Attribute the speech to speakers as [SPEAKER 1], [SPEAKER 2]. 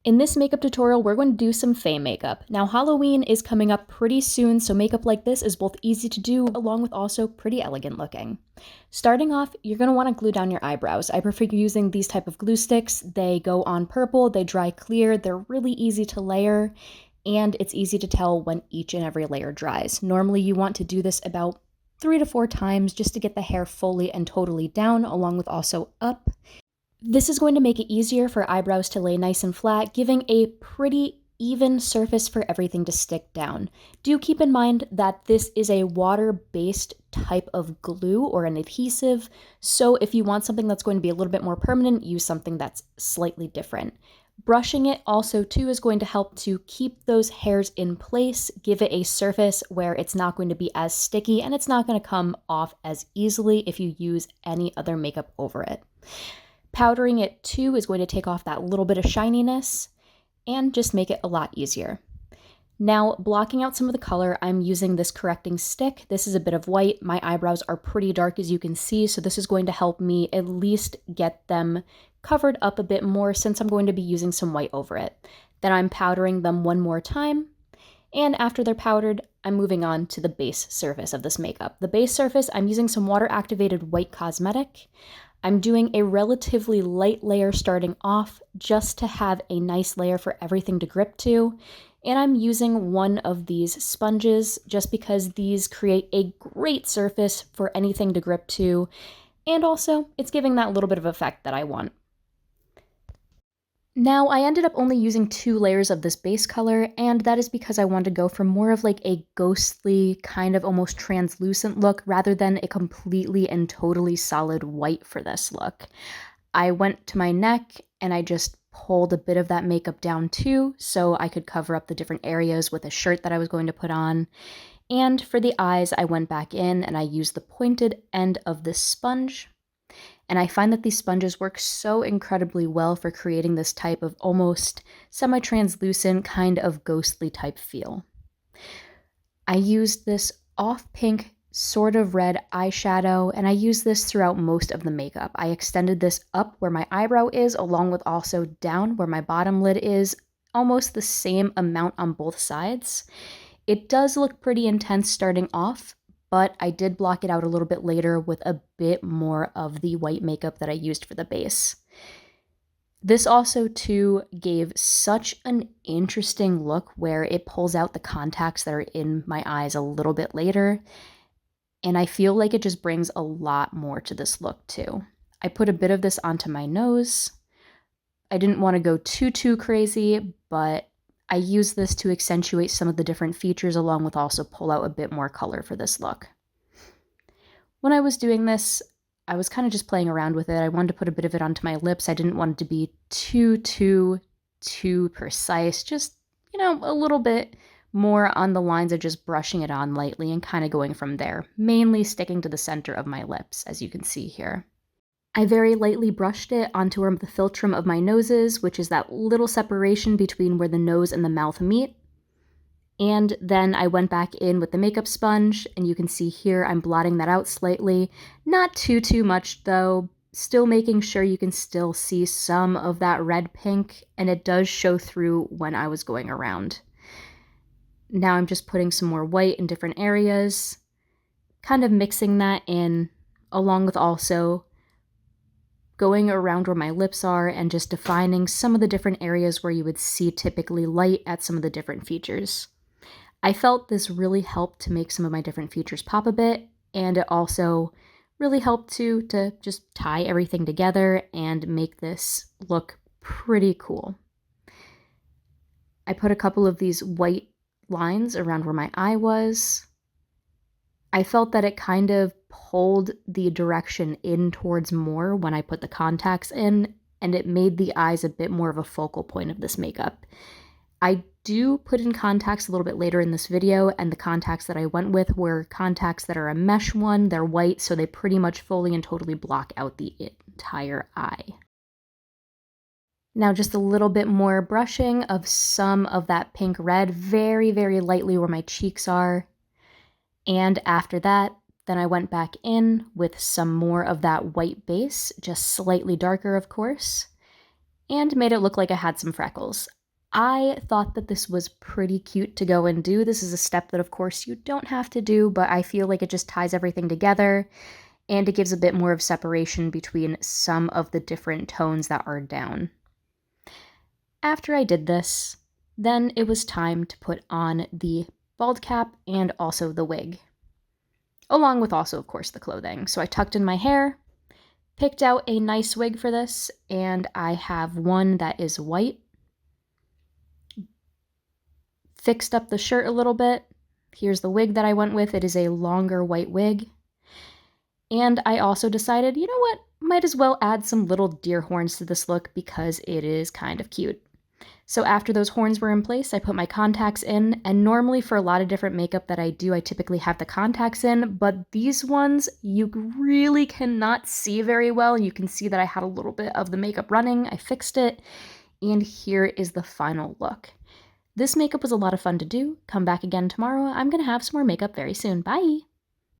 [SPEAKER 1] In this makeup tutorial, we're going to do some fae makeup. Now, Halloween is coming up pretty soon, so makeup like this is both easy to do, along with also pretty elegant looking. Starting off, you're going to want to glue down your eyebrows. I prefer using these type of glue sticks. They go on purple, they dry clear, they're really easy to layer, and it's easy to tell when each and every layer dries. Normally, you want to do this about 3 to 4 times just to get the hair fully and totally down, along with also up. This is going to make it easier for eyebrows to lay nice and flat, giving a pretty even surface for everything to stick down. Do keep in mind that this is a water-based type of glue or an adhesive, so if you want something that's going to be a little bit more permanent, use something that's slightly different. Brushing it also too is going to help to keep those hairs in place, give it a surface where it's not going to be as sticky and it's not going to come off as easily if you use any other makeup over it. Powdering it too is going to take off that little bit of shininess and just make it a lot easier. Now, blocking out some of the color, I'm using this correcting stick. This is a bit of white. My eyebrows are pretty dark as you can see, so this is going to help me at least get them covered up a bit more since I'm going to be using some white over it. Then I'm powdering them one more time, and after they're powdered, I'm moving on to the base surface of this makeup. The base surface, I'm using some water-activated white cosmetic. I'm doing a relatively light layer starting off just to have a nice layer for everything to grip to. And I'm using one of these sponges just because these create a great surface for anything to grip to. And also, it's giving that little bit of effect that I want. Now, I ended up only using 2 layers of this base color, and that is because I wanted to go for more of like a ghostly, kind of almost translucent look rather than a completely and totally solid white for this look. I went to my neck and I just pulled a bit of that makeup down too, so I could cover up the different areas with a shirt that I was going to put on. And for the eyes, I went back in and I used the pointed end of this sponge. And I find that these sponges work so incredibly well for creating this type of almost semi-translucent kind of ghostly type feel. I used this off pink sort of red eyeshadow, and I used this throughout most of the makeup. I extended this up where my eyebrow is, along with also down where my bottom lid is, almost the same amount on both sides. It does look pretty intense starting off, but I did block it out a little bit later with a bit more of the white makeup that I used for the base. This also too gave such an interesting look where it pulls out the contacts that are in my eyes a little bit later, and I feel like it just brings a lot more to this look too. I put a bit of this onto my nose. I didn't want to go too crazy, but I use this to accentuate some of the different features along with also pull out a bit more color for this look. When I was doing this, I was kind of just playing around with it. I wanted to put a bit of it onto my lips. I didn't want it to be too precise. Just, a little bit more on the lines of just brushing it on lightly and kind of going from there, mainly sticking to the center of my lips, as you can see here. I very lightly brushed it onto where the philtrum of my nose is, which is that little separation between where the nose and the mouth meet. And then I went back in with the makeup sponge, and you can see here I'm blotting that out slightly. Not too much though, still making sure you can still see some of that red pink, and it does show through when I was going around. Now I'm just putting some more white in different areas, kind of mixing that in, along with also going around where my lips are and just defining some of the different areas where you would see typically light at some of the different features. I felt this really helped to make some of my different features pop a bit, and it also really helped to just tie everything together and make this look pretty cool. I put a couple of these white lines around where my eye was. I felt that it kind of pulled the direction in towards more when I put the contacts in, and it made the eyes a bit more of a focal point of this makeup. I do put in contacts a little bit later in this video, and the contacts that I went with were contacts that are a mesh one. They're white, so they pretty much fully and totally block out the entire eye. Now just a little bit more brushing of some of that pink red, very lightly where my cheeks are. And after that, then I went back in with some more of that white base, just slightly darker of course, and made it look like I had some freckles. I thought that this was pretty cute to go and do. This is a step that, of course, you don't have to do, but I feel like it just ties everything together and it gives a bit more of separation between some of the different tones that are down. After I did this, then it was time to put on the bald cap and also the wig, along with also, of course, the clothing. So I tucked in my hair, picked out a nice wig for this, and I have one that is white. Fixed up the shirt a little bit. Here's the wig that I went with. It is a longer white wig. And I also decided, you know what, might as well add some little deer horns to this look because it is kind of cute. So after those horns were in place, I put my contacts in, and normally for a lot of different makeup that I do, I typically have the contacts in, but these ones you really cannot see very well. You can see that I had a little bit of the makeup running. I fixed it, and here is the final look. This makeup was a lot of fun to do. Come back again tomorrow. I'm going to have some more makeup very soon. Bye!